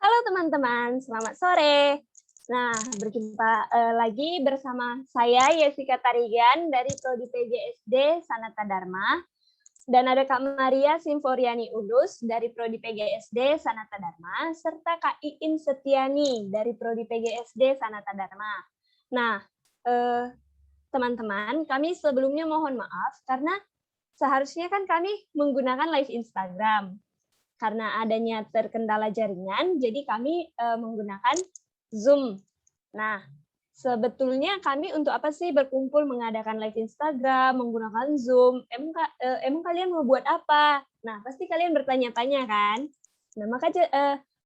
Halo teman-teman, selamat sore. Nah, berjumpa lagi bersama saya Yesika Tarigan dari Prodi PGSD Sanata Dharma dan ada Kak Maria Simforiani Ulus dari Prodi PGSD Sanata Dharma serta Kak Iin Setiani dari Prodi PGSD Sanata Dharma. Nah, teman-teman, kami sebelumnya mohon maaf karena seharusnya kan kami menggunakan live Instagram. Karena adanya terkendala jaringan, jadi kami menggunakan Zoom. Nah, sebetulnya kami untuk apa sih berkumpul mengadakan live Instagram, menggunakan Zoom? Emang kalian mau buat apa? Nah, pasti kalian bertanya-tanya kan? Nah, maka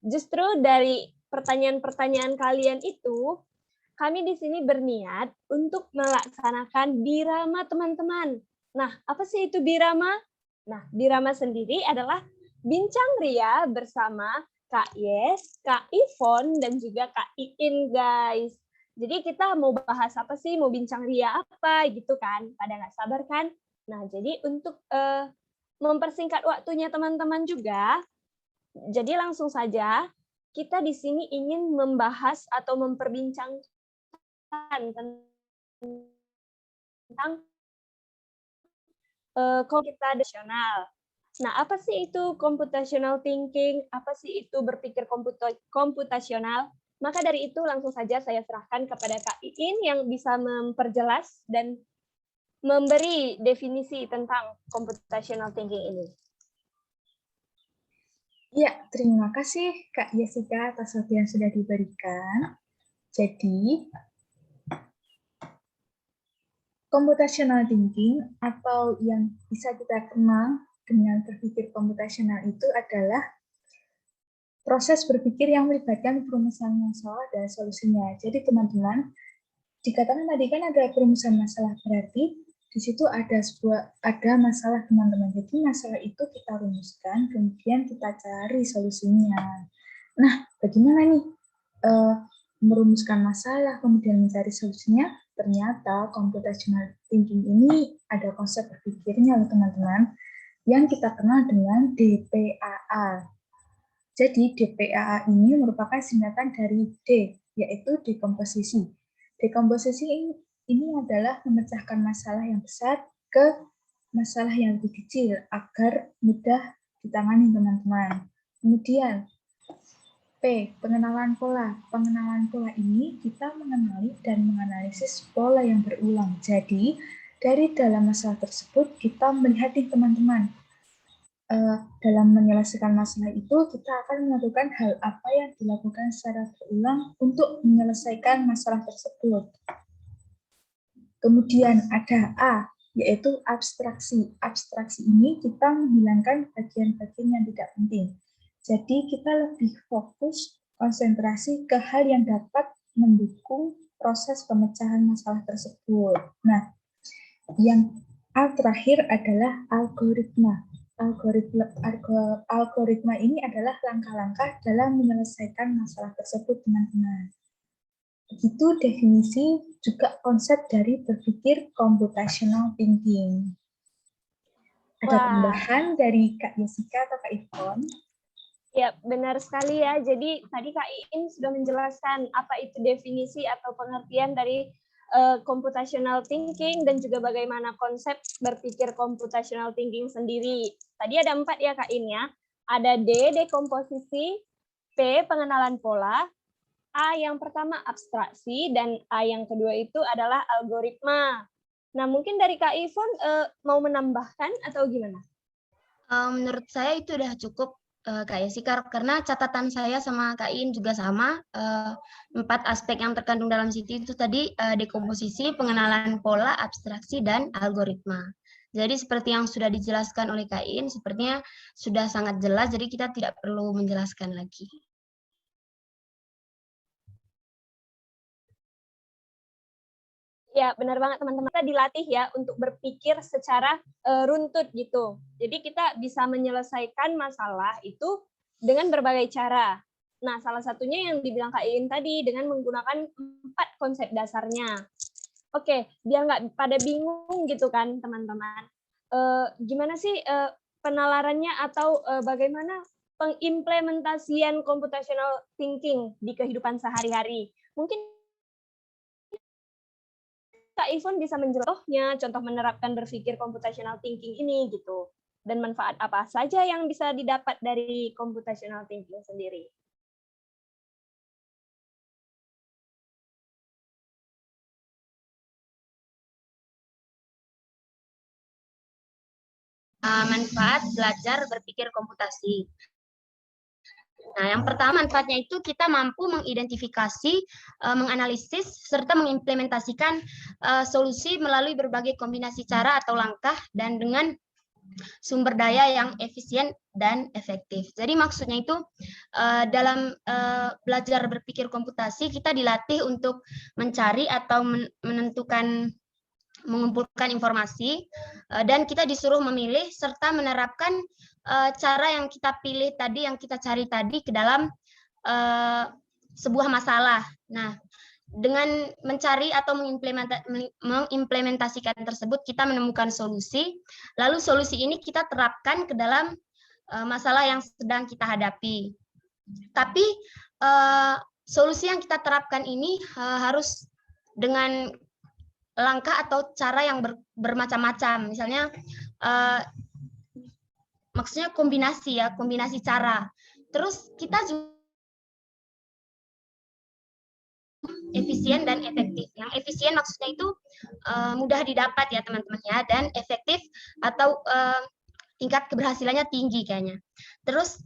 justru dari pertanyaan-pertanyaan kalian itu, kami di sini berniat untuk melaksanakan birama teman-teman. Nah, apa sih itu birama? Nah, birama sendiri adalah bincang ria bersama Kak Yes, Kak Ivon, dan juga Kak Iin, guys. Jadi kita mau bahas apa sih? Mau bincang ria apa gitu kan? Pada nggak sabar kan? Nah, jadi untuk mempersingkat waktunya teman-teman juga, jadi langsung saja kita di sini ingin membahas atau memperbincangkan tentang computational. Nah, apa sih itu computational thinking? Apa sih itu berpikir komputasional? Maka dari itu langsung saja saya serahkan kepada Kak Iin yang bisa memperjelas dan memberi definisi tentang computational thinking ini. Ya, terima kasih Kak Jessica atas waktu yang sudah diberikan. Jadi, computational thinking atau yang bisa kita kenal dengan berpikir komputasional itu adalah proses berpikir yang melibatkan perumusan masalah dan solusinya. Jadi teman-teman, dikatakan tadi kan ada perumusan masalah, berarti di situ ada masalah teman-teman. Jadi masalah itu kita rumuskan, kemudian kita cari solusinya. Nah, bagaimana nih merumuskan masalah, kemudian mencari solusinya? Ternyata computational thinking ini ada konsep berpikirnya loh teman-teman, yang kita kenal dengan DPAA. Jadi DPAA ini merupakan singkatan dari D, yaitu dekomposisi. Dekomposisi ini adalah memecahkan masalah yang besar ke masalah yang lebih kecil agar mudah ditangani teman-teman. Kemudian P, pengenalan pola. Pengenalan pola ini kita mengenali dan menganalisis pola yang berulang. Jadi, dari dalam masalah tersebut kita melihat nih teman-teman, dalam menyelesaikan masalah itu kita akan melakukan hal apa yang dilakukan secara berulang untuk menyelesaikan masalah tersebut. Kemudian ada A, yaitu abstraksi. Abstraksi ini kita menghilangkan bagian-bagian yang tidak penting. Jadi kita lebih fokus konsentrasi ke hal yang dapat mendukung proses pemecahan masalah tersebut. Nah, yang A terakhir adalah algoritma. Algoritma ini adalah langkah-langkah dalam menyelesaikan masalah tersebut, teman-teman. Begitu definisi juga konsep dari berpikir computational thinking. Ada tambahan dari Kak Jessica atau Kak Ivon? Ya, benar sekali ya. Jadi tadi Kak Iin sudah menjelaskan apa itu definisi atau pengertian dari computational thinking dan juga bagaimana konsep berpikir computational thinking sendiri. Tadi ada 4 ya Kak Iin ya. Ada D, dekomposisi, P, pengenalan pola, A yang pertama abstraksi, dan A yang kedua itu adalah algoritma. Nah, mungkin dari Kak Ivon mau menambahkan atau gimana? Menurut saya itu udah cukup Kak Yesika, karena catatan saya sama Kak In juga sama, 4 aspek yang terkandung dalam situ itu tadi dekomposisi, pengenalan pola, abstraksi, dan algoritma. Jadi seperti yang sudah dijelaskan oleh Kak In, sepertinya sudah sangat jelas, jadi kita tidak perlu menjelaskan lagi. Ya, benar banget teman-teman. Kita dilatih ya untuk berpikir secara runtut gitu. Jadi kita bisa menyelesaikan masalah itu dengan berbagai cara. Nah, salah satunya yang dibilang Kak Iin tadi dengan menggunakan 4 konsep dasarnya. Oke, biar nggak pada bingung gitu kan teman-teman. Gimana sih penalarannya atau bagaimana pengimplementasian computational thinking di kehidupan sehari-hari. Mungkin Kak Ivon bisa menjelaskannya, contoh menerapkan berpikir computational thinking ini gitu. Dan manfaat apa saja yang bisa didapat dari computational thinking sendiri. Manfaat belajar berpikir komputasi. Nah, yang pertama manfaatnya itu kita mampu mengidentifikasi, menganalisis, serta mengimplementasikan solusi melalui berbagai kombinasi cara atau langkah dan dengan sumber daya yang efisien dan efektif. Jadi maksudnya itu dalam belajar berpikir komputasi kita dilatih untuk mencari atau mengumpulkan informasi dan kita disuruh memilih serta menerapkan cara yang kita pilih tadi, yang kita cari tadi ke dalam sebuah masalah. Nah, dengan mencari atau mengimplementasikan tersebut, kita menemukan solusi, lalu solusi ini kita terapkan ke dalam masalah yang sedang kita hadapi. Tapi solusi yang kita terapkan ini harus dengan langkah atau cara yang bermacam-macam. Misalnya, maksudnya kombinasi cara. Terus kita juga efisien dan efektif. Yang efisien maksudnya itu mudah didapat ya teman-teman ya, dan efektif atau tingkat keberhasilannya tinggi kayaknya. Terus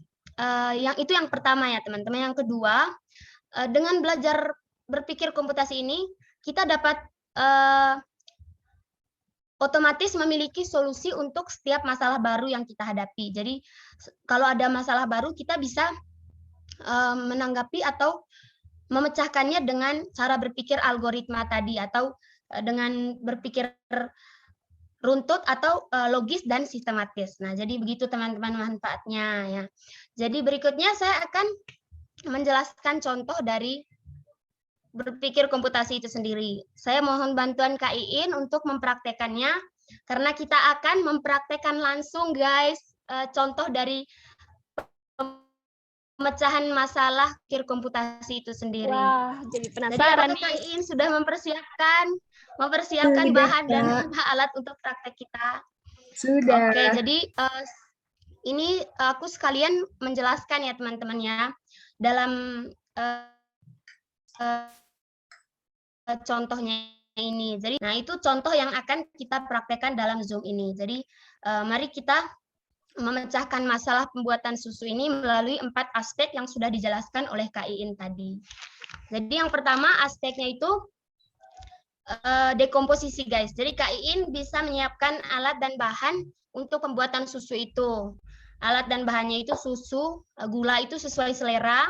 yang pertama ya teman-teman. Yang kedua, dengan belajar berpikir komputasi ini kita dapat otomatis memiliki solusi untuk setiap masalah baru yang kita hadapi. Jadi kalau ada masalah baru kita bisa menanggapi atau memecahkannya dengan cara berpikir algoritma tadi atau dengan berpikir runtut atau logis dan sistematis. Nah, jadi begitu teman-teman manfaatnya ya. Jadi berikutnya saya akan menjelaskan contoh dari berpikir komputasi itu sendiri. Saya mohon bantuan Kak Iin untuk mempraktekannya, karena kita akan mempraktekkan langsung guys, contoh dari pemecahan masalah pikir komputasi itu sendiri. Wah, jadi penasaran. Jadi apakah Kak Iin sudah mempersiapkan bahan dan alat untuk praktek kita? Sudah. Oke, jadi ini aku sekalian menjelaskan ya teman-teman ya, dalam contohnya ini. Jadi, nah itu contoh yang akan kita praktekkan dalam Zoom ini. Jadi, mari kita memecahkan masalah pembuatan susu ini melalui 4 aspek yang sudah dijelaskan oleh Kak Iin tadi. Jadi, yang pertama aspeknya itu dekomposisi, guys. Jadi, Kak Iin bisa menyiapkan alat dan bahan untuk pembuatan susu itu. Alat dan bahannya itu susu, gula itu sesuai selera,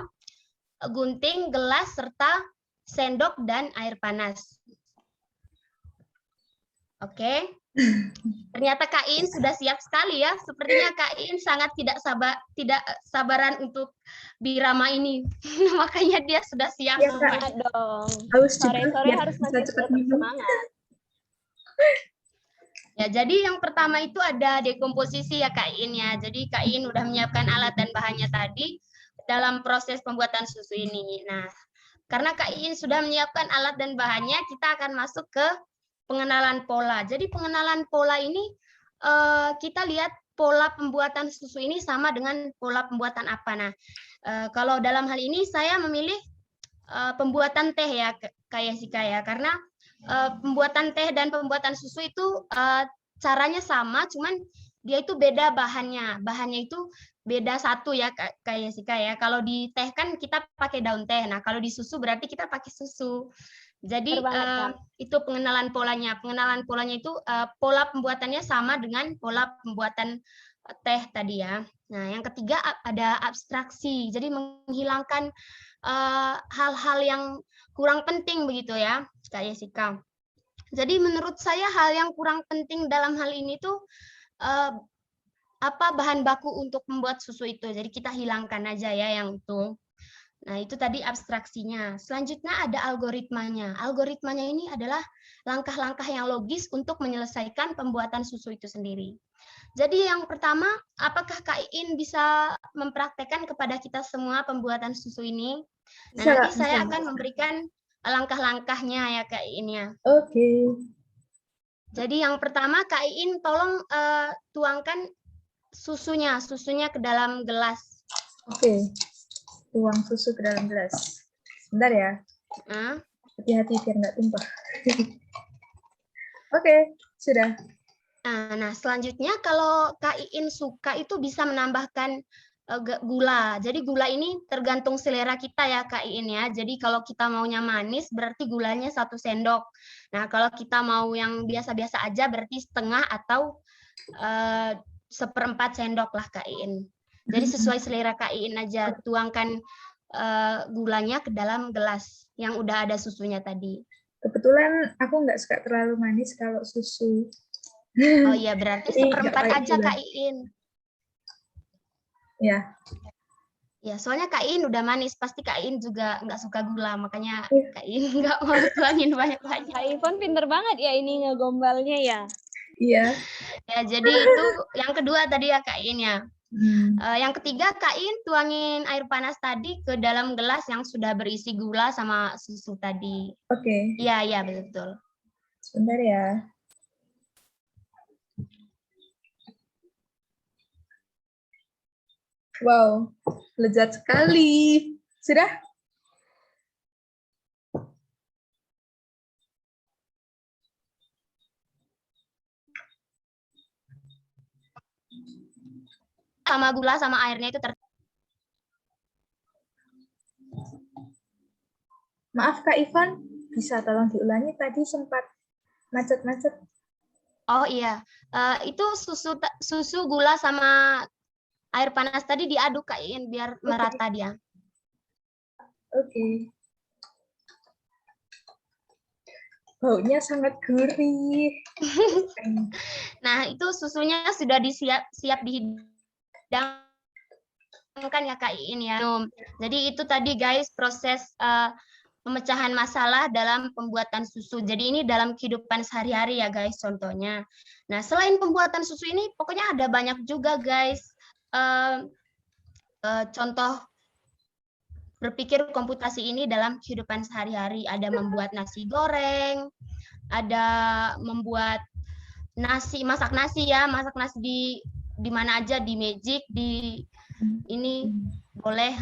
gunting, gelas, serta sendok dan air panas. Oke. Ternyata Kak Iin sudah siap sekali ya. Sepertinya Kak Iin sangat tidak sabaran untuk birama ini. Makanya dia sudah siap. Ya, Kak. Dong. Sore-sore harus masih cepat minum. Semangat. Ya, jadi yang pertama itu ada dekomposisi ya Kak Iin ya. Jadi Kak Iin udah menyiapkan alat dan bahannya tadi dalam proses pembuatan susu ini. Nah, karena Kak Iin sudah menyiapkan alat dan bahannya, kita akan masuk ke pengenalan pola. Jadi pengenalan pola ini kita lihat pola pembuatan susu ini sama dengan pola pembuatan apa. Nah, kalau dalam hal ini saya memilih pembuatan teh ya Kak Yesika ya, karena pembuatan teh dan pembuatan susu itu caranya sama, cuman dia itu beda bahannya. Bahannya itu beda satu ya Kak Yesika ya. Kalau di teh kan kita pakai daun teh. Nah, kalau di susu berarti kita pakai susu. Jadi itu pengenalan polanya. Pengenalan polanya itu pola pembuatannya sama dengan pola pembuatan teh tadi ya. Nah, yang ketiga ada abstraksi. Jadi menghilangkan hal-hal yang kurang penting begitu ya, Kak Yesika. Jadi menurut saya hal yang kurang penting dalam hal ini tuh apa bahan baku untuk membuat susu itu. Jadi kita hilangkan aja ya yang itu. Nah, itu tadi abstraksinya. Selanjutnya ada algoritmanya. Algoritmanya ini adalah langkah-langkah yang logis untuk menyelesaikan pembuatan susu itu sendiri. Jadi yang pertama, apakah Kak Iin bisa mempraktekkan kepada kita semua pembuatan susu ini? Nah, Bisa, nanti Kak, bisa. saya akan memberikan langkah-langkahnya ya Kak Iin ya. Oke. Jadi yang pertama Kak Iin tolong tuangkan susunya ke dalam gelas. Oke. Tuang susu ke dalam gelas. Sebentar ya. Hati-hati biar nggak tumpah. Oke, sudah. Nah, selanjutnya kalau Kak Iin suka itu bisa menambahkan gula. Jadi gula ini tergantung selera kita ya Kak Iin ya. Jadi kalau kita maunya manis berarti gulanya 1 sendok. Nah, kalau kita mau yang biasa-biasa aja berarti setengah atau 1/4 sendok lah Kak Iin. Jadi sesuai selera Kak Iin aja, tuangkan gulanya ke dalam gelas yang udah ada susunya tadi. Kebetulan aku nggak suka terlalu manis kalau susu. Oh iya, berarti 1/4 aja Kak Iin. Ya. Ya, soalnya Kak Iin udah manis, pasti Kak Iin juga nggak suka gula, makanya Kak Iin nggak mau tuangin banyak-banyak. Kak Ivon pinter banget ya ini ngegombalnya ya. Iya. Ya, jadi itu yang kedua tadi ya Kak Iin ya. Yang ketiga Kak Iin tuangin air panas tadi ke dalam gelas yang sudah berisi gula sama susu tadi. Oke. Iya, iya betul. Sebentar ya. Wow, lezat sekali. Sudah? Sama gula sama airnya itu Maaf Kak Ivan, bisa tolong diulangi tadi sempat macet-macet. Oh iya, itu susu gula sama air panas tadi diaduk Kak Iin biar merata dia. Oke. Baunya sangat gurih. Nah, itu susunya sudah siap dihidangkan ya Kak Iin ya. Jadi itu tadi guys proses pemecahan masalah dalam pembuatan susu. Jadi ini dalam kehidupan sehari-hari ya guys contohnya. Nah, selain pembuatan susu ini pokoknya ada banyak juga guys contoh berpikir komputasi ini dalam kehidupan sehari-hari. Ada membuat nasi goreng, ada membuat masak nasi di mana aja, di Magic, di ini boleh.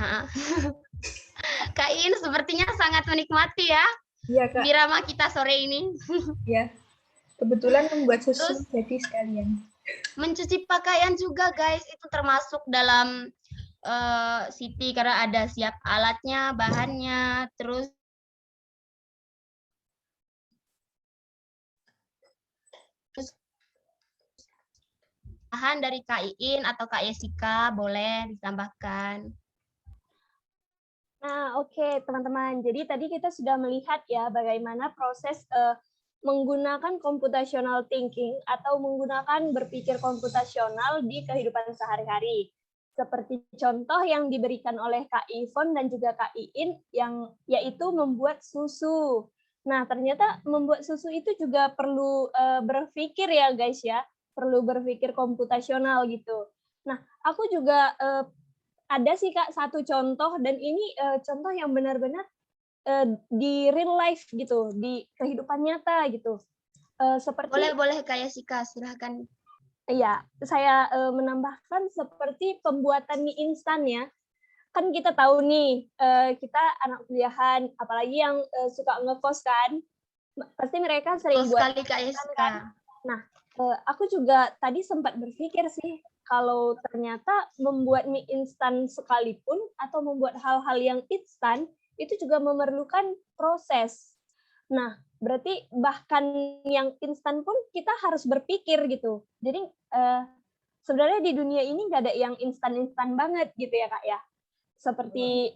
Kak In sepertinya sangat menikmati ya. Iya Kak. Birama kita sore ini. Iya. Kebetulan membuat susu jadi sekalian. Mencuci pakaian juga guys, itu termasuk dalam Siti karena ada siap alatnya, bahannya, terus bahan dari Kak Iin atau Kak Yesika boleh ditambahkan. Nah, oke teman-teman. Jadi tadi kita sudah melihat ya bagaimana proses menggunakan computational thinking atau menggunakan berpikir komputasional di kehidupan sehari-hari. Seperti contoh yang diberikan oleh Kak Ivon dan juga Kak Iin yang yaitu membuat susu. Nah, ternyata membuat susu itu juga perlu berpikir ya guys ya, perlu berpikir komputasional gitu. Nah, aku juga ada sih Kak satu contoh dan ini contoh yang benar-benar di real life gitu, di kehidupan nyata gitu. Seperti boleh Kak Yesika, silahkan. Iya, saya menambahkan seperti pembuatan mie instan ya. Kan kita tahu nih, kita anak kuliahan, apalagi yang suka ngekos kan, pasti mereka sering buat sekali Kak Yesika. kan. Nah, aku juga tadi sempat berpikir sih, kalau ternyata membuat mie instan sekalipun atau membuat hal-hal yang instan, itu juga memerlukan proses. Nah, berarti bahkan yang instan pun kita harus berpikir gitu. Jadi sebenarnya di dunia ini nggak ada yang instan-instan banget gitu ya Kak ya. Seperti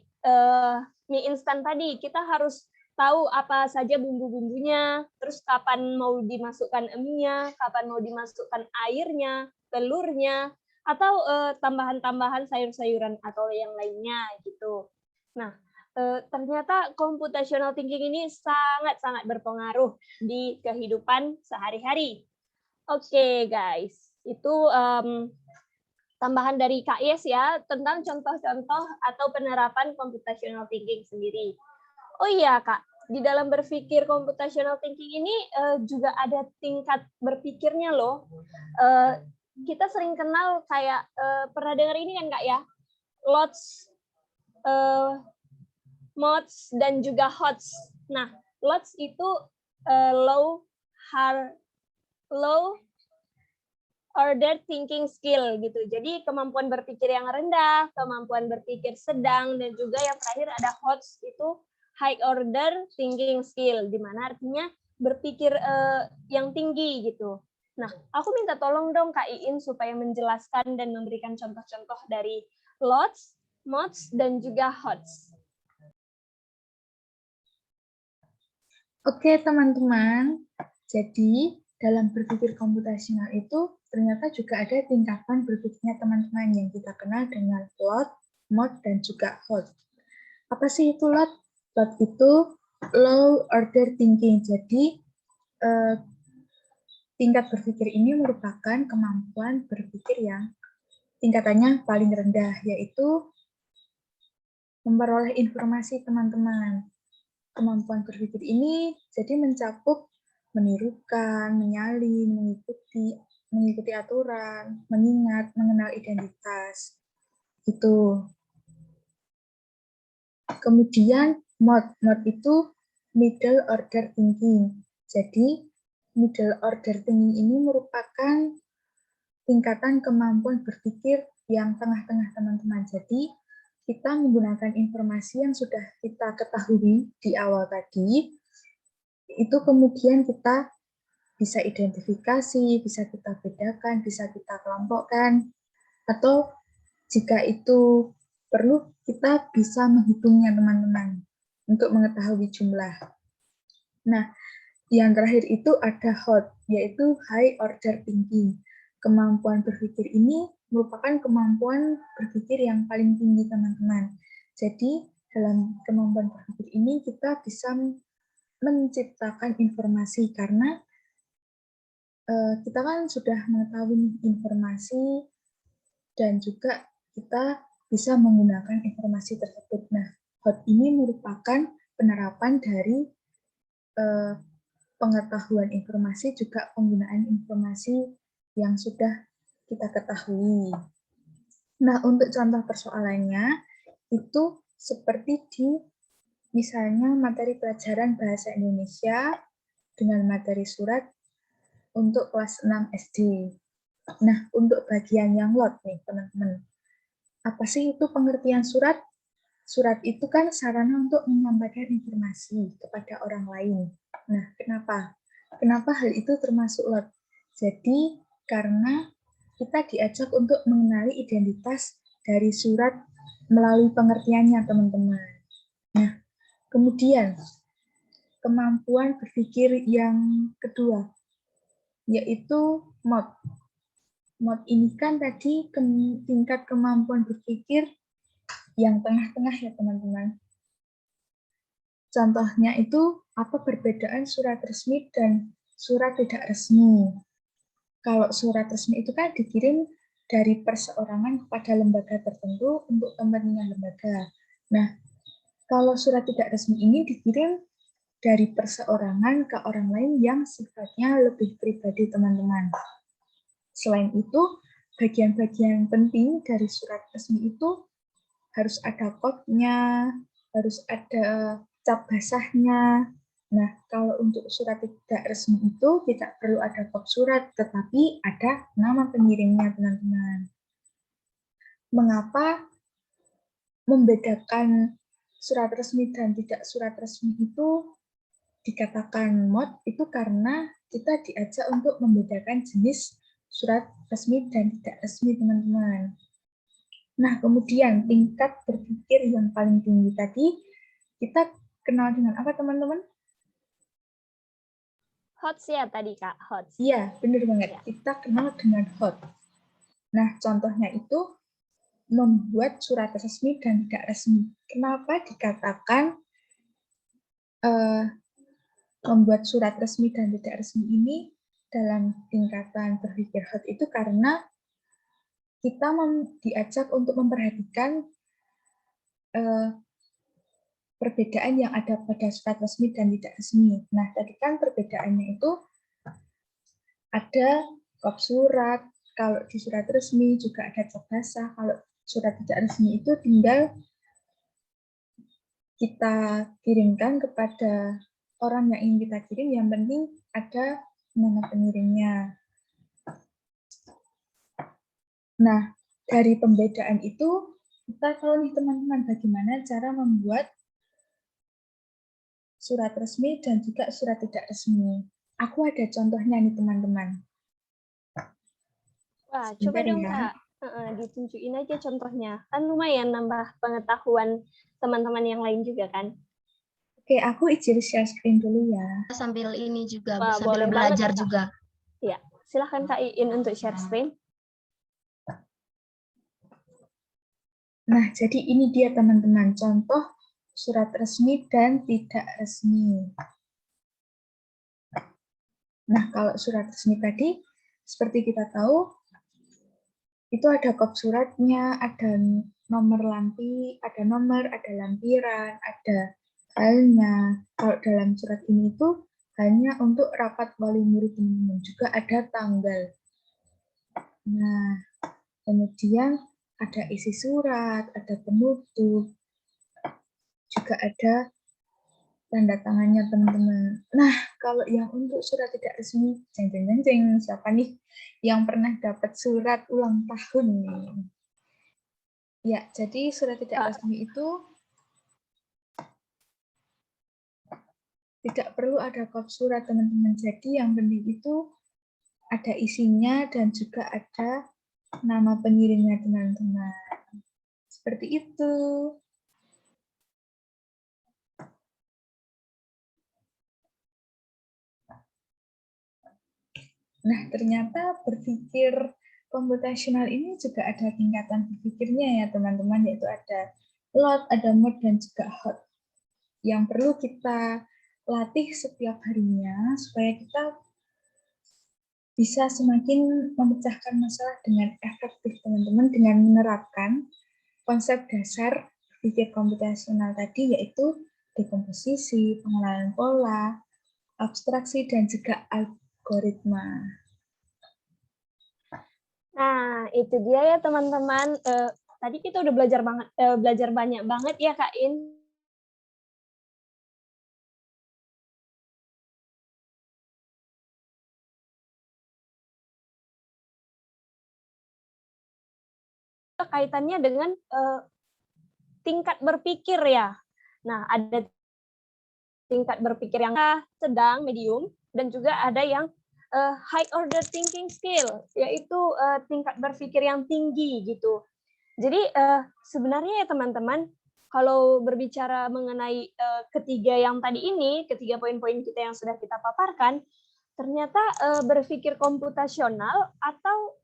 mie instan tadi, kita harus tahu apa saja bumbu-bumbunya, terus kapan mau dimasukkan eminya, kapan mau dimasukkan airnya, telurnya, atau tambahan-tambahan sayur-sayuran atau yang lainnya gitu. Nah, ternyata computational thinking ini sangat-sangat berpengaruh di kehidupan sehari-hari. Oke, guys. Itu tambahan dari Kak Yes ya, tentang contoh-contoh atau penerapan computational thinking sendiri. Oh iya, Kak. Di dalam berpikir computational thinking ini juga ada tingkat berpikirnya loh. Kita sering kenal kayak, pernah dengar ini kan Kak ya? Lots, mods, dan juga HOTS. Nah, lots itu low order thinking skill gitu. Jadi kemampuan berpikir yang rendah, kemampuan berpikir sedang, dan juga yang terakhir ada HOTS itu high order thinking skill, di mana artinya berpikir yang tinggi gitu. Nah, aku minta tolong dong Kak Iin supaya menjelaskan dan memberikan contoh-contoh dari lots, mods, dan juga HOTS. Oke, teman-teman. Jadi, dalam berpikir komputasional itu ternyata juga ada tingkatan berpikirnya teman-teman yang kita kenal dengan lot, mod, dan juga HOT. Apa sih itu lot? Lot itu low order thinking. Jadi, tingkat berpikir ini merupakan kemampuan berpikir yang tingkatannya paling rendah, yaitu memperoleh informasi teman-teman. Kemampuan berpikir ini jadi mencakup menirukan, menyalin, mengikuti aturan, mengingat, mengenal identitas. Itu. Kemudian mod itu middle order thinking. Jadi middle order thinking ini merupakan tingkatan kemampuan berpikir yang tengah-tengah teman-teman. Jadi kita menggunakan informasi yang sudah kita ketahui di awal tadi, itu kemudian kita bisa identifikasi, bisa kita bedakan, bisa kita kelompokkan, atau jika itu perlu, kita bisa menghitungnya teman-teman untuk mengetahui jumlah. Nah, yang terakhir itu ada HOT, yaitu high order thinking. Kemampuan berpikir ini merupakan kemampuan berpikir yang paling tinggi teman-teman. Jadi dalam kemampuan berpikir ini kita bisa menciptakan informasi karena kita kan sudah mengetahui informasi dan juga kita bisa menggunakan informasi tersebut. Nah, HOT ini merupakan penerapan dari pengetahuan informasi juga penggunaan informasi yang sudah kita ketahui. Nah, untuk contoh persoalannya, itu seperti di misalnya materi pelajaran Bahasa Indonesia dengan materi surat untuk kelas 6 SD. Nah, untuk bagian yang lot nih, teman-teman. Apa sih itu pengertian surat? Surat itu kan sarana untuk menyampaikan informasi kepada orang lain. Nah, kenapa? Kenapa hal itu termasuk lot? Jadi, karena kita diajak untuk mengenali identitas dari surat melalui pengertiannya, teman-teman. Nah, kemudian kemampuan berpikir yang kedua, yaitu mod. Mod ini kan tadi tingkat kemampuan berpikir yang tengah-tengah ya, teman-teman. Contohnya itu apa perbedaan surat resmi dan surat tidak resmi. Kalau surat resmi itu kan dikirim dari perseorangan kepada lembaga tertentu untuk kepentingan lembaga. Nah, kalau surat tidak resmi ini dikirim dari perseorangan ke orang lain yang sifatnya lebih pribadi, teman-teman. Selain itu, bagian-bagian penting dari surat resmi itu harus ada kodnya, harus ada cap basahnya. Nah, kalau untuk surat tidak resmi itu tidak perlu ada kod surat, tetapi ada nama pengirimnya, teman-teman. Mengapa membedakan surat resmi dan tidak surat resmi itu dikatakan mod? Itu karena kita diajak untuk membedakan jenis surat resmi dan tidak resmi, teman-teman. Nah, kemudian tingkat berpikir yang paling tinggi tadi, kita kenal dengan apa, teman-teman? HOTS ya tadi, Kak, HOTS. Iya, benar banget. Ya. Kita kenal dengan HOT. Nah, contohnya itu membuat surat resmi dan tidak resmi. Kenapa dikatakan membuat surat resmi dan tidak resmi ini dalam tingkatan berpikir hot itu karena kita diajak untuk memperhatikan perbedaan yang ada pada surat resmi dan tidak resmi. Nah, tadi kan perbedaannya itu ada kop surat, kalau di surat resmi juga ada cap basah, kalau surat tidak resmi itu tinggal kita kirimkan kepada orang yang ingin kita kirim, yang penting ada nama pengirimnya. Nah, dari pembedaan itu, kita tahu nih teman-teman bagaimana cara membuat surat resmi dan juga surat tidak resmi. Aku ada contohnya nih teman-teman. Wah, coba dong Kak, ditunjukin aja contohnya. Kan lumayan nambah pengetahuan teman-teman yang lain juga kan. Oke, aku izin share screen dulu ya. Sambil ini juga, Wah, sambil boleh belajar banget, juga. Ya, silahkan Kak Iin untuk share screen. Nah, jadi ini dia teman-teman, contoh surat resmi dan tidak resmi. Nah, kalau surat resmi tadi, seperti kita tahu, itu ada kop suratnya, ada nomor ada lampiran, ada filenya. Kalau dalam surat ini itu hanya untuk rapat wali murid teman-teman, juga ada tanggal. Nah, kemudian ada isi surat, ada penutup, juga ada tanda tangannya teman-teman. Nah, kalau yang untuk surat tidak resmi, jeng, siapa nih yang pernah dapat surat ulang tahun nih? Ya, jadi surat tidak resmi itu tidak perlu ada kop surat teman-teman. Jadi yang penting itu ada isinya dan juga ada nama pengirimnya teman-teman. Seperti itu. Nah, ternyata berpikir komputasional ini juga ada tingkatan berpikirnya ya teman-teman, yaitu ada lot, ada mode, dan juga hot. Yang perlu kita latih setiap harinya supaya kita bisa semakin memecahkan masalah dengan efektif teman-teman, dengan menerapkan konsep dasar berpikir komputasional tadi, yaitu dekomposisi, pengenalan pola, abstraksi, dan juga algoritma. Nah, itu dia ya teman-teman. Tadi kita udah belajar banyak banget ya Kak In. Kaitannya dengan tingkat berpikir ya. Nah, ada tingkat berpikir yang sedang, medium, dan juga ada yang high order thinking skill, yaitu tingkat berpikir yang tinggi gitu. Jadi sebenarnya ya teman-teman, kalau berbicara mengenai ketiga yang tadi ini, ketiga poin-poin kita yang sudah kita paparkan, ternyata berpikir komputasional atau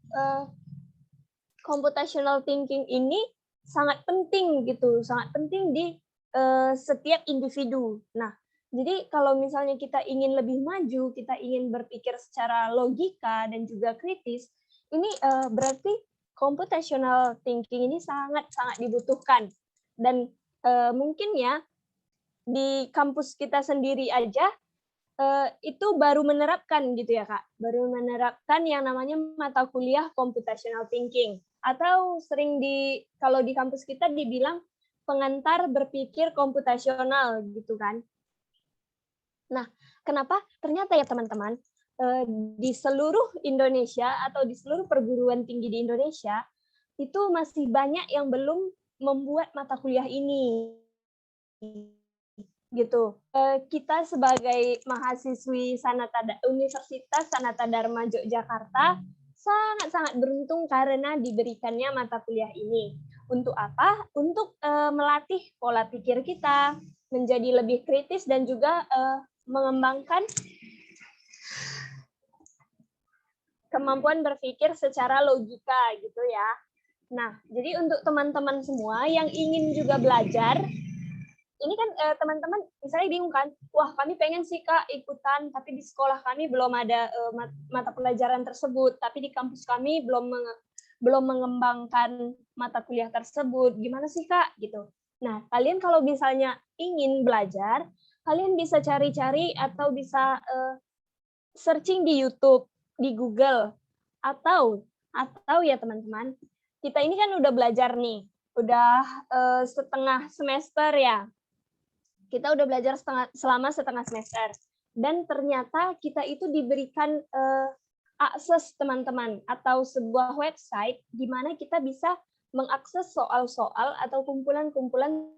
computational thinking ini sangat penting gitu, sangat penting di setiap individu. Nah, jadi kalau misalnya kita ingin lebih maju, kita ingin berpikir secara logika dan juga kritis, ini berarti computational thinking ini sangat-sangat dibutuhkan. Dan mungkin ya di kampus kita sendiri aja itu baru menerapkan gitu ya Kak, baru menerapkan yang namanya mata kuliah computational thinking, atau sering kalau di kampus kita dibilang pengantar berpikir komputasional gitu kan. Nah, kenapa? Ternyata ya teman-teman, di seluruh Indonesia atau di seluruh perguruan tinggi di Indonesia itu masih banyak yang belum membuat mata kuliah ini. Gitu. Kita sebagai mahasiswi Universitas Sanata Dharma Yogyakarta sangat-sangat beruntung karena diberikannya mata kuliah ini. Untuk apa? Untuk melatih pola pikir kita menjadi lebih kritis dan juga mengembangkan kemampuan berpikir secara logika gitu ya. Nah, jadi untuk teman-teman semua yang ingin juga belajar, ini kan teman-teman misalnya bingung kan, wah kami pengen sih Kak ikutan, tapi di sekolah kami belum ada mata pelajaran tersebut, tapi di kampus kami belum mengembangkan mata kuliah tersebut, gimana sih Kak? Gitu. Nah, kalian kalau misalnya ingin belajar, kalian bisa cari-cari atau bisa searching di YouTube, di Google, atau ya teman-teman, kita ini kan udah belajar nih, udah setengah semester ya. Kita udah belajar selama setengah semester. Dan ternyata kita itu diberikan akses teman-teman atau sebuah website di mana kita bisa mengakses soal-soal atau kumpulan-kumpulan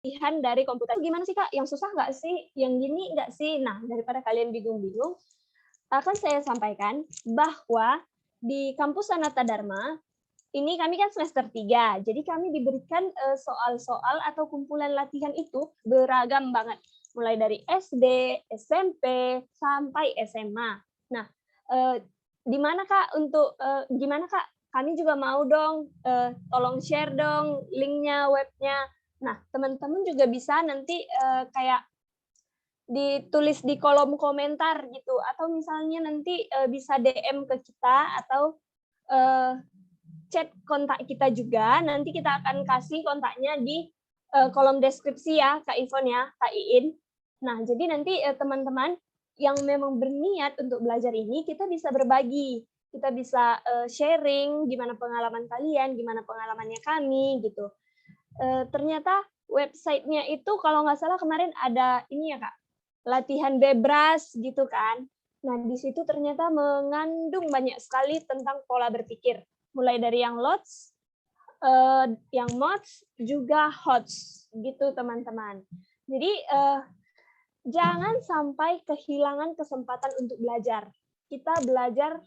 pilihan dari komputer. Gimana sih Kak? Yang susah nggak sih? Yang gini nggak sih? Nah, daripada kalian bingung-bingung, akan saya sampaikan bahwa di kampus Sanata Dharma, ini kami kan semester 3, jadi kami diberikan soal-soal atau kumpulan latihan itu beragam banget. Mulai dari SD, SMP, sampai SMA. Nah, di mana Kak gimana Kak? Kami juga mau dong, tolong share dong linknya, webnya. Nah, teman-teman juga bisa nanti kayak ditulis di kolom komentar gitu, atau misalnya nanti bisa DM ke kita atau chat kontak kita juga. Nanti kita akan kasih kontaknya di kolom deskripsi ya, Kak Ivon ya, Kak Iin. Nah, jadi nanti teman-teman yang memang berniat untuk belajar ini, kita bisa berbagi. Kita bisa sharing gimana pengalaman kalian, gimana pengalamannya kami gitu. Ternyata websitenya itu kalau nggak salah kemarin ada ini ya Kak, latihan bebras gitu kan. Nah di situ ternyata mengandung banyak sekali tentang pola berpikir, mulai dari yang LOTS, yang MOTS, juga HOTS gitu teman-teman. Jadi jangan sampai kehilangan kesempatan untuk belajar. Kita belajar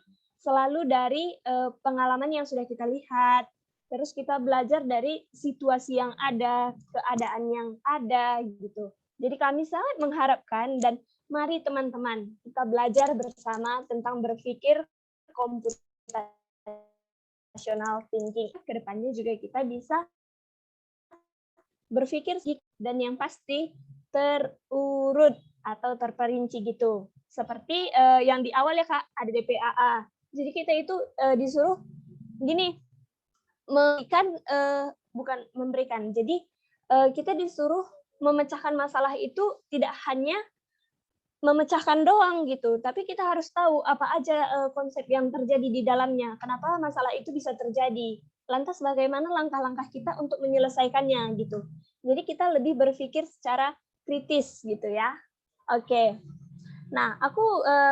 selalu dari pengalaman yang sudah kita lihat. Terus kita belajar dari situasi yang ada, keadaan yang ada gitu. Jadi kami sangat mengharapkan dan mari teman-teman kita belajar bersama tentang berpikir computational thinking. Kedepannya juga kita bisa berpikir dan yang pasti terurut atau terperinci gitu. Seperti yang di awal ya Kak, ada DPAA. Jadi kita itu disuruh gini, memberikan. Jadi kita disuruh memecahkan masalah itu tidak hanya memecahkan doang gitu, tapi kita harus tahu apa aja konsep yang terjadi di dalamnya, kenapa masalah itu bisa terjadi, lantas bagaimana langkah-langkah kita untuk menyelesaikannya gitu. Jadi kita lebih berpikir secara kritis gitu ya. Oke. Nah, aku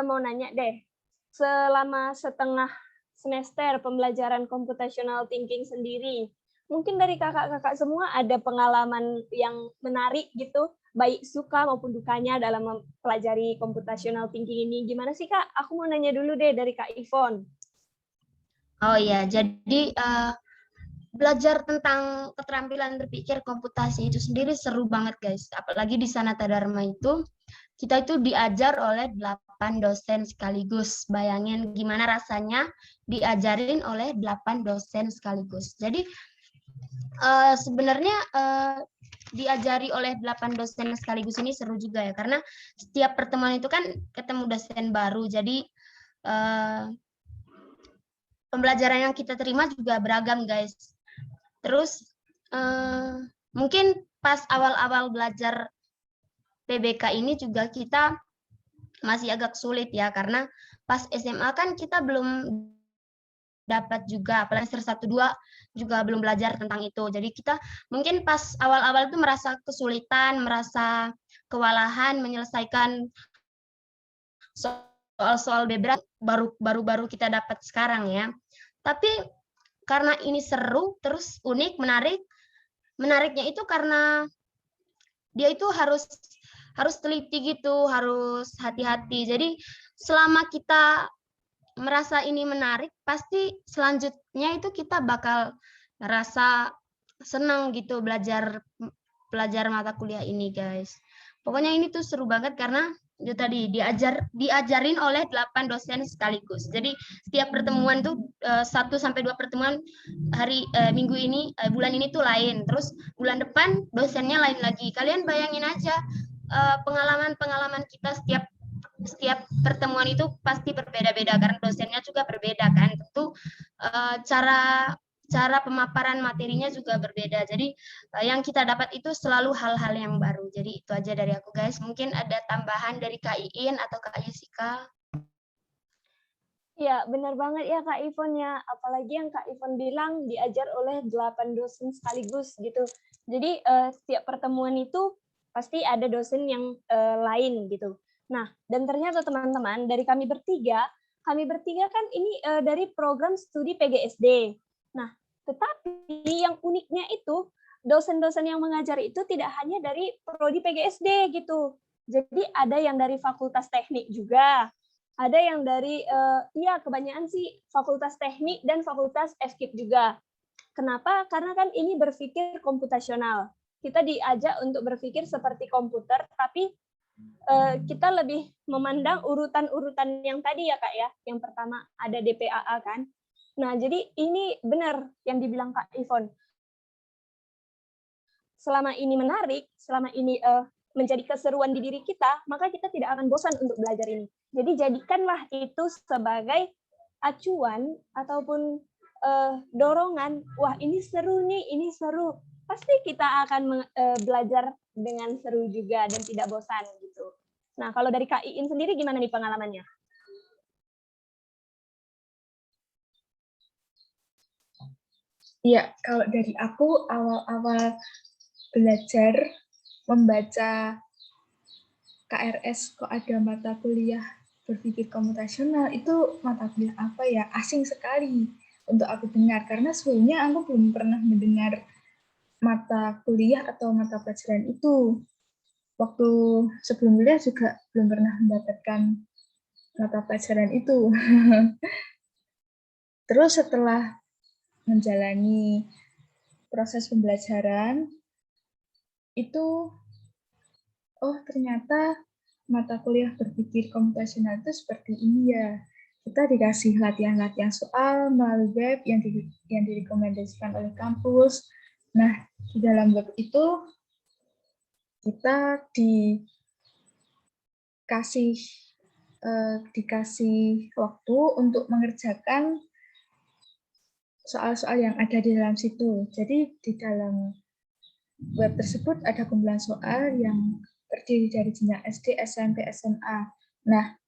mau nanya deh, selama setengah semester pembelajaran computational thinking sendiri, mungkin dari kakak-kakak semua ada pengalaman yang menarik gitu, baik suka maupun dukanya dalam mempelajari computational thinking ini. Gimana sih Kak? Aku mau nanya dulu deh dari Kak Ivon. Oh ya, jadi belajar tentang keterampilan berpikir komputasi itu sendiri seru banget guys. Apalagi di Sanata Dharma itu, kita itu diajar oleh 8 dosen sekaligus. Bayangin gimana rasanya diajarin oleh 8 dosen sekaligus. Jadi sebenarnya diajari oleh 8 dosen sekaligus ini seru juga ya, karena setiap pertemuan itu kan ketemu dosen baru, jadi pembelajaran yang kita terima juga beragam guys. Terus mungkin pas awal-awal belajar PBK ini juga kita masih agak sulit ya, karena pas SMA kan kita belum dapat juga, apalagi semester 1-2 juga belum belajar tentang itu. Jadi kita mungkin pas awal-awal itu merasa kesulitan, merasa kewalahan menyelesaikan soal-soal bebas baru kita dapat sekarang ya. Tapi karena ini seru, terus unik, menariknya itu karena dia itu harus teliti gitu, harus hati-hati. Jadi selama kita merasa ini menarik, pasti selanjutnya itu kita bakal rasa senang gitu belajar mata kuliah ini guys. Pokoknya ini tuh seru banget karena itu tadi diajarin oleh 8 dosen sekaligus. Jadi setiap pertemuan tuh 1 sampai 2 pertemuan minggu ini bulan ini tuh lain. Terus bulan depan dosennya lain lagi. Kalian bayangin aja pengalaman kita setiap pertemuan itu pasti berbeda-beda karena dosennya juga berbeda kan. Tentu cara pemaparan materinya juga berbeda. Jadi yang kita dapat itu selalu hal-hal yang baru. Jadi itu aja dari aku guys. Mungkin ada tambahan dari Kak Iin atau Kak Jessica. Ya, benar banget ya Kak Ivon ya. Apalagi yang Kak Ivon bilang diajar oleh 8 dosen sekaligus gitu. Jadi setiap pertemuan itu pasti ada dosen yang lain gitu. Nah, dan ternyata teman-teman dari kami bertiga kan ini dari program studi PGSD. Nah, tetapi yang uniknya itu dosen-dosen yang mengajar itu tidak hanya dari prodi PGSD gitu. Jadi ada yang dari Fakultas Teknik juga. Ada yang dari kebanyakan sih Fakultas Teknik dan Fakultas FKIP juga. Kenapa? Karena kan ini berpikir komputasional. Kita diajak untuk berpikir seperti komputer, tapi kita lebih memandang urutan-urutan yang tadi ya Kak ya. Yang pertama ada DPAA kan. Nah, jadi ini benar yang dibilang Kak Ivon. Selama ini menarik, selama ini menjadi keseruan di diri kita, maka kita tidak akan bosan untuk belajar ini. Jadi jadikanlah itu sebagai acuan ataupun dorongan. Wah, ini seru nih, ini seru. Pasti kita akan belajar dengan seru juga dan tidak bosan gitu. Nah, kalau dari Kak Iin sendiri gimana nih pengalamannya? Ya, kalau dari aku awal-awal belajar membaca KRS kok ada mata kuliah berpikir komputasional, itu mata kuliah apa ya? Asing sekali untuk aku dengar, karena sebelumnya aku belum pernah mendengar mata kuliah atau mata pelajaran itu. Waktu sebelum kuliah juga belum pernah mendapatkan mata pelajaran itu. Terus setelah menjalani proses pembelajaran, itu ternyata mata kuliah berpikir komputasional itu seperti ini ya. Kita dikasih latihan-latihan soal melalui web yang direkomendasikan oleh kampus. Nah, di dalam web itu kita dikasih waktu untuk mengerjakan soal-soal yang ada di dalam situ. Jadi di dalam web tersebut ada kumpulan soal yang terdiri dari jenjang SD, SMP, SMA. Nah,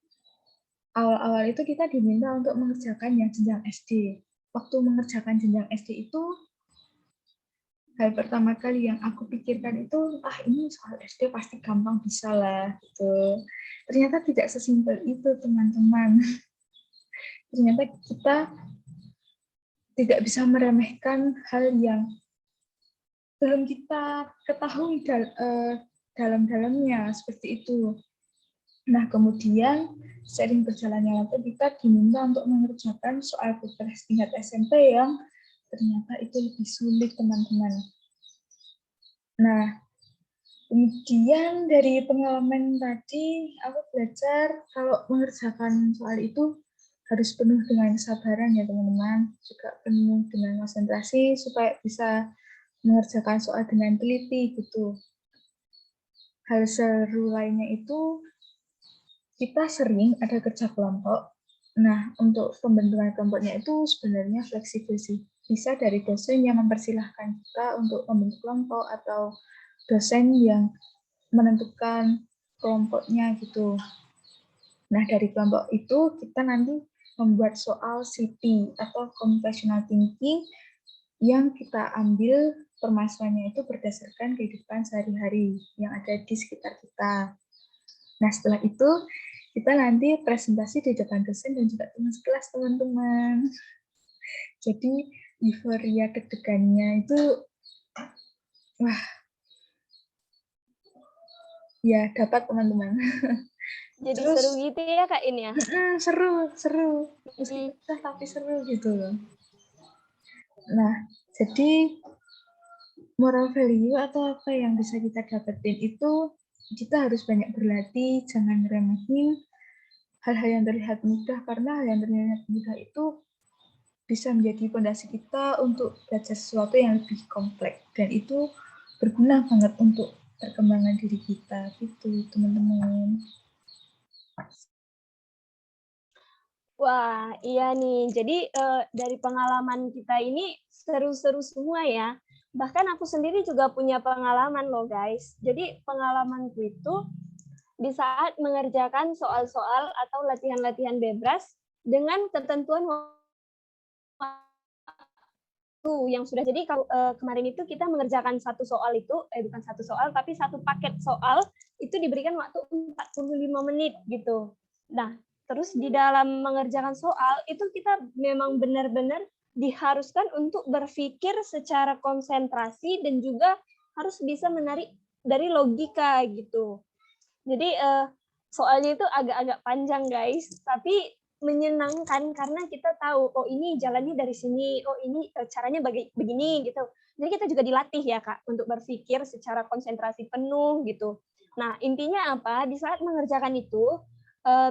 awal-awal itu kita diminta untuk mengerjakan yang jenjang SD. Waktu mengerjakan jenjang SD itu, hal pertama kali yang aku pikirkan itu, ini soal SD pasti gampang bisa lah. Gitu. Ternyata tidak sesimpel itu, teman-teman. Ternyata kita tidak bisa meremehkan hal yang belum kita ketahui dalam-dalamnya, seperti itu. Nah, kemudian seiring berjalannya waktu kita diminta untuk mengerjakan soal paper tingkat SMP yang ternyata itu lebih sulit, teman-teman. Nah, kemudian dari pengalaman tadi, aku belajar kalau mengerjakan soal itu harus penuh dengan kesabaran ya, teman-teman. Juga penuh dengan konsentrasi supaya bisa mengerjakan soal dengan teliti gitu. Hal seru lainnya itu kita sering ada kerja kelompok. Nah, untuk pembentukan kelompoknya itu sebenarnya fleksibel sih. Bisa dari dosen yang mempersilahkan kita untuk membentuk kelompok atau dosen yang menentukan kelompoknya gitu. Nah, dari kelompok itu kita nanti membuat soal CT atau computational thinking yang kita ambil permasalahannya itu berdasarkan kehidupan sehari-hari yang ada di sekitar kita. Nah, setelah itu kita nanti presentasi di depan dosen dan juga teman sekelas, teman-teman. Jadi euforia deg-degannya itu wah. Ya, dapat teman-teman. Jadi Terus, seru gitu ya Kak ini ya? seru. Meski susah tapi seru gitu loh. Nah, jadi moral value atau apa yang bisa kita dapetin itu kita harus banyak berlatih, jangan remehin hal-hal yang terlihat mudah, karena hal yang terlihat mudah itu bisa menjadi fondasi kita untuk belajar sesuatu yang lebih kompleks, dan itu berguna banget untuk perkembangan diri kita, gitu teman-teman. Wah, iya nih. Jadi dari pengalaman kita ini seru-seru semua ya. Bahkan aku sendiri juga punya pengalaman loh guys. Jadi pengalamanku itu di saat mengerjakan soal-soal atau latihan-latihan bebas dengan ketentuan waktu yang sudah. Jadi kalau kemarin itu kita mengerjakan satu soal itu, bukan satu soal, tapi satu paket soal itu diberikan waktu 45 menit gitu. Nah, terus di dalam mengerjakan soal itu kita memang benar-benar diharuskan untuk berpikir secara konsentrasi dan juga harus bisa menarik dari logika gitu. Jadi soalnya itu agak-agak panjang guys, tapi menyenangkan karena kita tahu oh ini jalannya dari sini, oh ini caranya begini gitu. Jadi kita juga dilatih ya Kak untuk berpikir secara konsentrasi penuh gitu. Nah, intinya apa? Di saat mengerjakan itu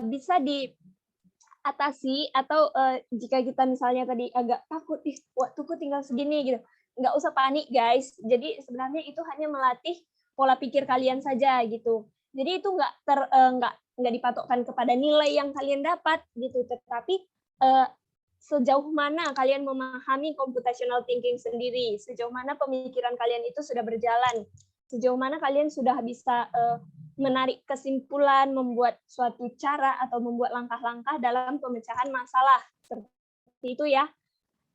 bisa diatasi atau jika kita misalnya tadi agak takut, waktuku tinggal segini gitu. Nggak usah panik guys. Jadi sebenarnya itu hanya melatih pola pikir kalian saja gitu. Jadi itu nggak dipatokkan kepada nilai yang kalian dapat gitu, tetapi sejauh mana kalian memahami computational thinking sendiri, sejauh mana pemikiran kalian itu sudah berjalan, sejauh mana kalian sudah bisa menarik kesimpulan, membuat suatu cara atau membuat langkah-langkah dalam pemecahan masalah seperti itu ya.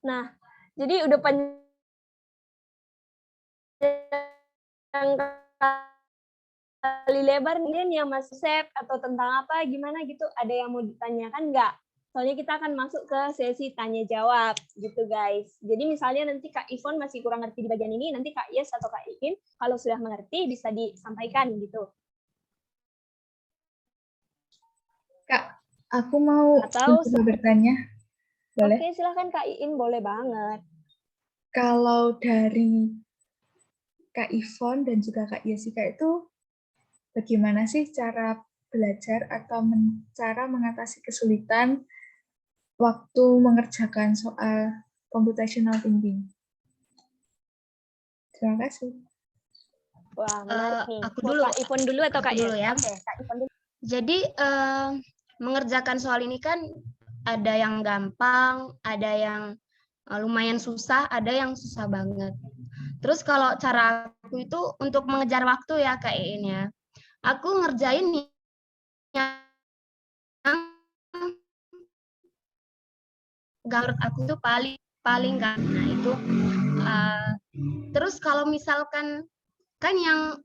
Nah, jadi udah panjang kali lebar mungkin yang Mas Sep atau tentang apa gimana gitu, ada yang mau ditanyakan nggak? Soalnya kita akan masuk ke sesi tanya jawab gitu guys. Jadi misalnya nanti Kak Ivon masih kurang ngerti di bagian ini, nanti Kak Yes atau Kak Iin kalau sudah mengerti bisa disampaikan gitu. Kak, aku mau Atau bertanya. Boleh? Oke, silahkan Kak Iin, boleh banget. Kalau dari Kak Ivon dan juga Kak Yesika itu bagaimana sih cara belajar atau cara mengatasi kesulitan waktu mengerjakan soal computational thinking? Terima kasih. Wah, menarik nih. Aku dulu. Kak Ivon dulu atau Kak dulu ya. Oke, Kak Ivon dulu. Jadi mengerjakan soal ini kan ada yang gampang, ada yang lumayan susah, ada yang susah banget. Terus kalau cara aku itu untuk mengejar waktu ya Kak Iin ya. Aku ngerjain yang menurut aku tuh paling kan. Nah itu terus kalau misalkan kan yang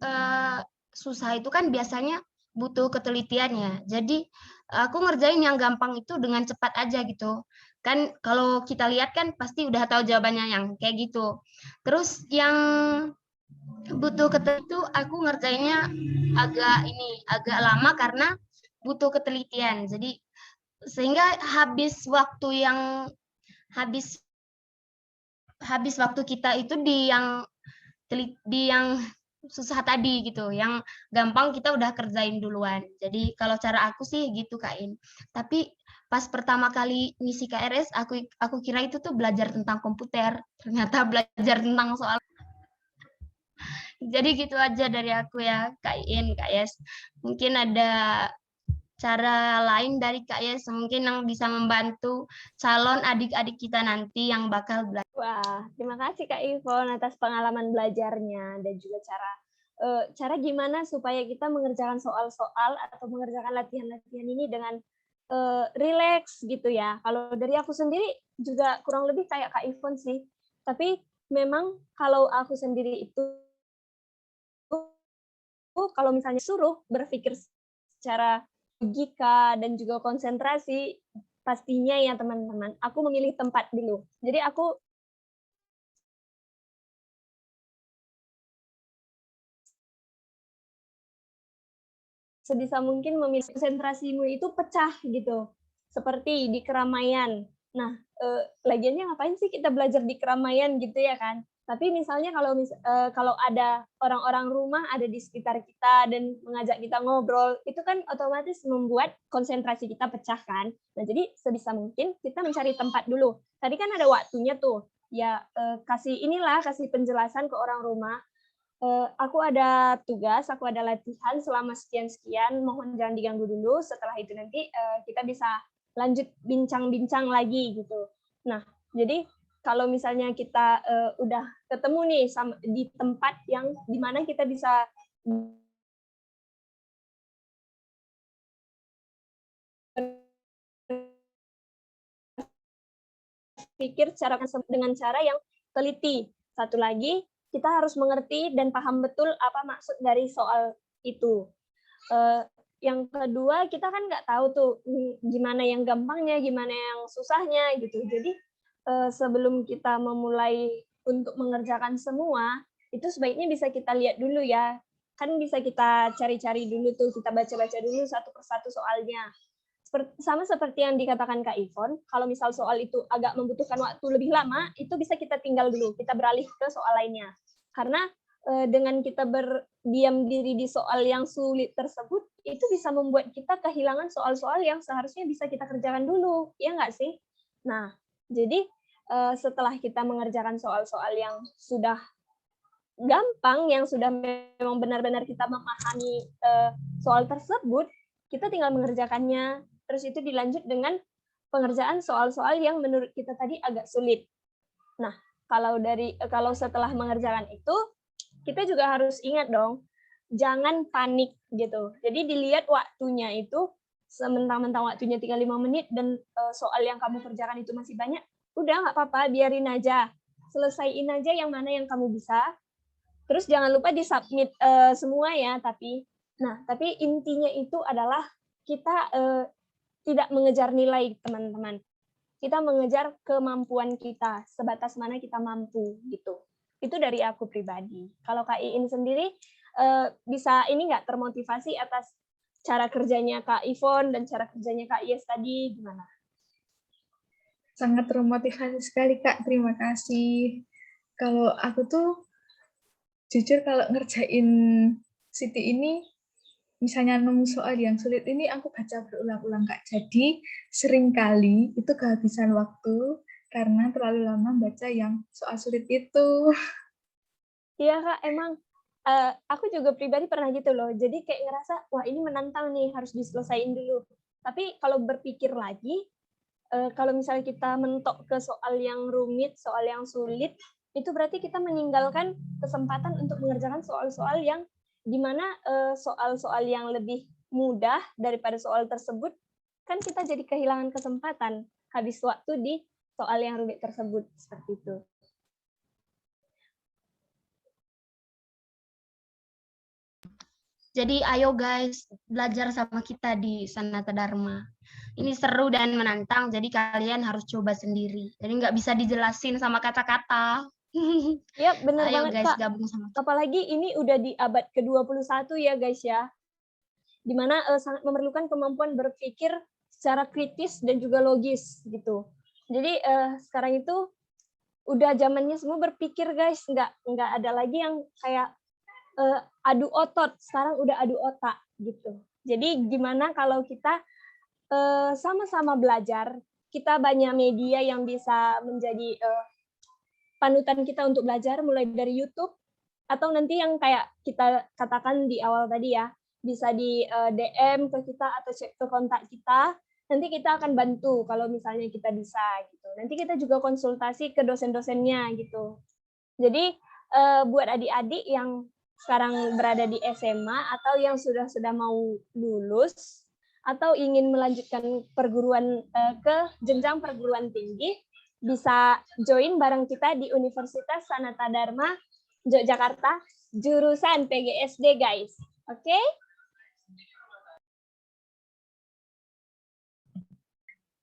susah itu kan biasanya butuh ketelitian ya. Jadi aku ngerjain yang gampang itu dengan cepat aja gitu. Kan kalau kita lihat kan pasti udah tahu jawabannya yang kayak gitu. Terus yang butuh ketelitian itu aku ngerjainnya agak lama karena butuh ketelitian. Jadi sehingga habis waktu kita itu di yang susah tadi gitu, yang gampang kita udah kerjain duluan. Jadi kalau cara aku sih gitu Kak In. Tapi pas pertama kali ngisi KRS aku kira itu tuh belajar tentang komputer, ternyata belajar tentang soal. Jadi gitu aja dari aku ya Kak In, Kak Yes. Mungkin ada cara lain dari Kak Yes mungkin yang bisa membantu calon adik-adik kita nanti yang bakal belajar. Wah, terima kasih Kak Ivon atas pengalaman belajarnya dan juga cara gimana supaya kita mengerjakan soal-soal atau mengerjakan latihan-latihan ini dengan rileks gitu ya. Kalau dari aku sendiri juga kurang lebih kayak Kak Ivon sih. Tapi memang kalau aku sendiri itu kalau misalnya suruh berpikir secara logika dan juga konsentrasi, pastinya ya teman-teman, aku memilih tempat dulu. Jadi aku sebisa mungkin memilih konsentrasimu itu pecah gitu, seperti di keramaian. Nah, lagiannya ngapain sih kita belajar di keramaian gitu ya kan? Tapi misalnya kalau ada orang-orang rumah ada di sekitar kita dan mengajak kita ngobrol, itu kan otomatis membuat konsentrasi kita pecah kan. Nah, jadi sebisa mungkin kita mencari tempat dulu. Tadi kan ada waktunya tuh. Ya, kasih penjelasan ke orang rumah. Aku ada tugas, aku ada latihan selama sekian-sekian, mohon jangan diganggu dulu. Setelah itu nanti kita bisa lanjut bincang-bincang lagi gitu. Nah, jadi kalau misalnya kita udah ketemu nih di tempat yang dimana kita bisa pikir dengan cara yang teliti. Satu lagi, kita harus mengerti dan paham betul apa maksud dari soal itu. Yang kedua, kita kan nggak tahu tuh gimana yang gampangnya, gimana yang susahnya gitu. Jadi sebelum kita memulai untuk mengerjakan semua, itu sebaiknya bisa kita lihat dulu ya. Kan bisa kita cari-cari dulu tuh, kita baca-baca dulu satu persatu soalnya. Sama seperti yang dikatakan Kak Ivon, kalau misal soal itu agak membutuhkan waktu lebih lama, itu bisa kita tinggal dulu, kita beralih ke soal lainnya. Karena dengan kita berdiam diri di soal yang sulit tersebut, itu bisa membuat kita kehilangan soal-soal yang seharusnya bisa kita kerjakan dulu, ya nggak sih? Nah, jadi setelah kita mengerjakan soal-soal yang sudah gampang, yang sudah memang benar-benar kita memahami soal tersebut, kita tinggal mengerjakannya, terus itu dilanjut dengan pengerjaan soal-soal yang menurut kita tadi agak sulit. Nah, kalau setelah mengerjakan itu, kita juga harus ingat dong, jangan panik gitu. Jadi dilihat waktunya itu, sementang-mentang waktunya tinggal 5 menit dan soal yang kamu kerjakan itu masih banyak, udah nggak apa-apa, biarin aja. Selesaiin aja yang mana yang kamu bisa. Terus jangan lupa di-submit semua ya, tapi intinya itu adalah kita tidak mengejar nilai, teman-teman. Kita mengejar kemampuan kita, sebatas mana kita mampu gitu. Itu dari aku pribadi. Kalau Kak Iin sendiri bisa ini nggak termotivasi atas cara kerjanya Kak Ivon dan cara kerjanya Kak Yes tadi gimana? Sangat termotivasi sekali Kak, terima kasih. Kalau aku tuh jujur kalau ngerjain Siti ini, misalnya nemu soal yang sulit ini aku baca berulang-ulang Kak. Jadi seringkali itu kehabisan waktu karena terlalu lama baca yang soal sulit itu. Iya Kak, emang aku juga pribadi pernah gitu loh. Jadi kayak ngerasa, wah ini menantang nih, harus diselesaikan dulu. Tapi kalau berpikir lagi, kalau misalnya kita mentok ke soal yang rumit, soal yang sulit, itu berarti kita meninggalkan kesempatan untuk mengerjakan soal-soal yang dimana soal-soal yang lebih mudah daripada soal tersebut, kan kita jadi kehilangan kesempatan habis waktu di soal yang rumit tersebut, seperti itu. Jadi ayo guys, belajar sama kita di Sanata Dharma. Ini seru dan menantang, jadi kalian harus coba sendiri. Jadi nggak bisa dijelasin sama kata-kata. Ya, benar banget, guys, Kak. gabung sama kita. Apalagi ini udah di abad ke-21 ya, guys ya. Di mana sangat memerlukan kemampuan berpikir secara kritis dan juga logis gitu. Jadi sekarang itu udah zamannya semua berpikir, guys. Nggak ada lagi yang kayak adu otot. Sekarang udah adu otak gitu. Jadi gimana kalau kita sama-sama belajar, kita banyak media yang bisa menjadi panutan kita untuk belajar, mulai dari YouTube, atau nanti yang kayak kita katakan di awal tadi ya, bisa di DM ke kita atau cek ke kontak kita, nanti kita akan bantu kalau misalnya kita bisa gitu. Nanti kita juga konsultasi ke dosen-dosennya gitu. Jadi buat adik-adik yang sekarang berada di SMA atau yang sudah mau lulus atau ingin melanjutkan perguruan ke jenjang perguruan tinggi, bisa join bareng kita di Universitas Sanata Dharma Yogyakarta, jurusan PGSD, guys. Oke?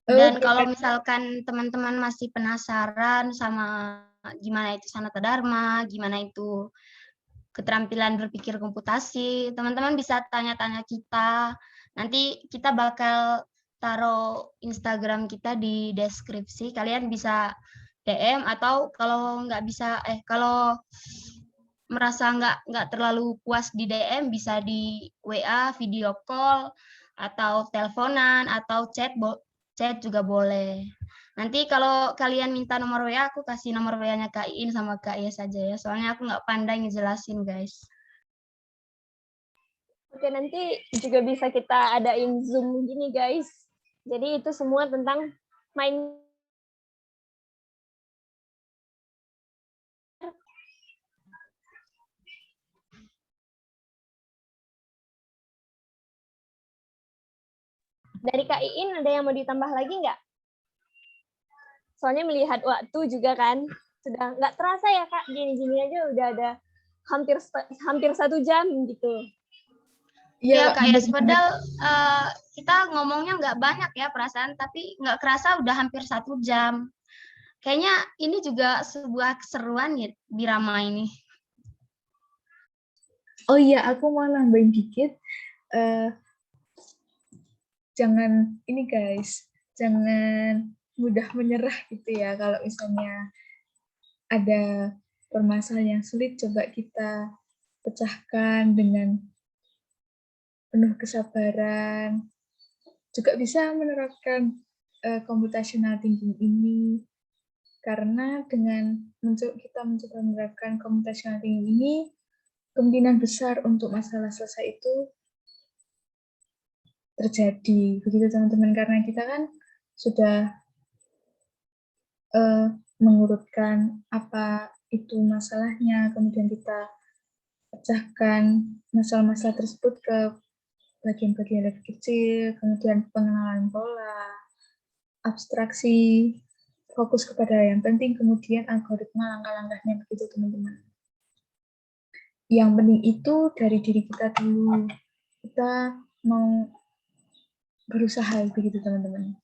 Dan kalau misalkan teman-teman masih penasaran sama gimana itu Sanata Dharma, gimana itu keterampilan berpikir komputasi, teman-teman bisa tanya-tanya kita. Nanti kita bakal taruh Instagram kita di deskripsi. Kalian bisa DM, atau kalau nggak bisa kalau merasa nggak terlalu puas di DM, bisa di WA, video call, atau teleponan, atau chat juga boleh. Nanti kalau kalian minta nomor WA, aku kasih nomor WA-nya Kak Iin sama Kak Yes saja ya, soalnya aku nggak pandai ngejelasin, guys. Oke, nanti juga bisa kita adain Zoom gini, guys. Jadi itu semua tentang main. Dari Kak Iin ada yang mau ditambah lagi nggak? Soalnya melihat waktu juga kan, sudah nggak terasa ya Kak, gini-gini aja udah ada hampir 1 jam gitu. Ya Kak Yes, padahal kita ngomongnya nggak banyak ya perasaan, tapi nggak kerasa udah hampir 1 jam. Kayaknya ini juga sebuah keseruan ya Birama ini. Oh iya, aku mau nambahin dikit. Jangan ini guys, jangan mudah menyerah gitu ya. Kalau misalnya ada permasalahan yang sulit, coba kita pecahkan dengan penuh kesabaran. Juga bisa menerapkan computational thinking ini, karena dengan kita mencoba menerapkan computational thinking ini, kemungkinan besar untuk masalah selesai itu terjadi. Begitu teman-teman, karena kita kan sudah mengurutkan apa itu masalahnya, kemudian kita pecahkan masalah-masalah tersebut ke bagian-bagian lebih kecil, kemudian pengenalan pola, abstraksi, fokus kepada yang penting, kemudian algoritma langkah-langkahnya, begitu teman-teman. Yang penting itu dari diri kita dulu, kita mau berusaha, begitu teman-teman.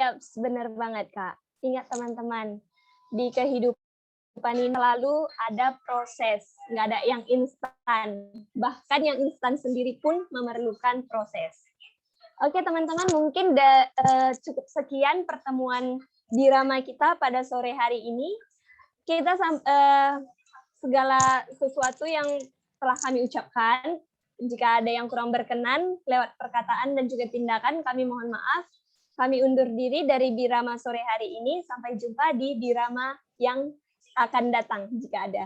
Ya, benar banget Kak. Ingat teman-teman, di kehidupan ini selalu ada proses, nggak ada yang instan. Bahkan yang instan sendiri pun memerlukan proses. Oke teman-teman, mungkin cukup sekian pertemuan Birama kita pada sore hari ini. Kita segala sesuatu yang telah kami ucapkan, jika ada yang kurang berkenan lewat perkataan dan juga tindakan, kami mohon maaf. Kami undur diri dari Birama sore hari ini. Sampai jumpa di Birama yang akan datang jika ada.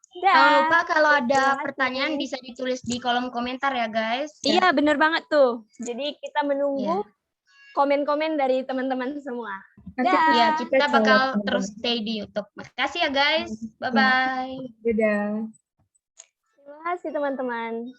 Jangan lupa kalau ada pertanyaan bisa ditulis di kolom komentar ya guys. Iya bener banget tuh. Jadi kita menunggu komen-komen dari teman-teman semua. Ya, kita bakal terus stay di YouTube. Makasih ya guys. Bye-bye. Dadah. Terima kasih teman-teman.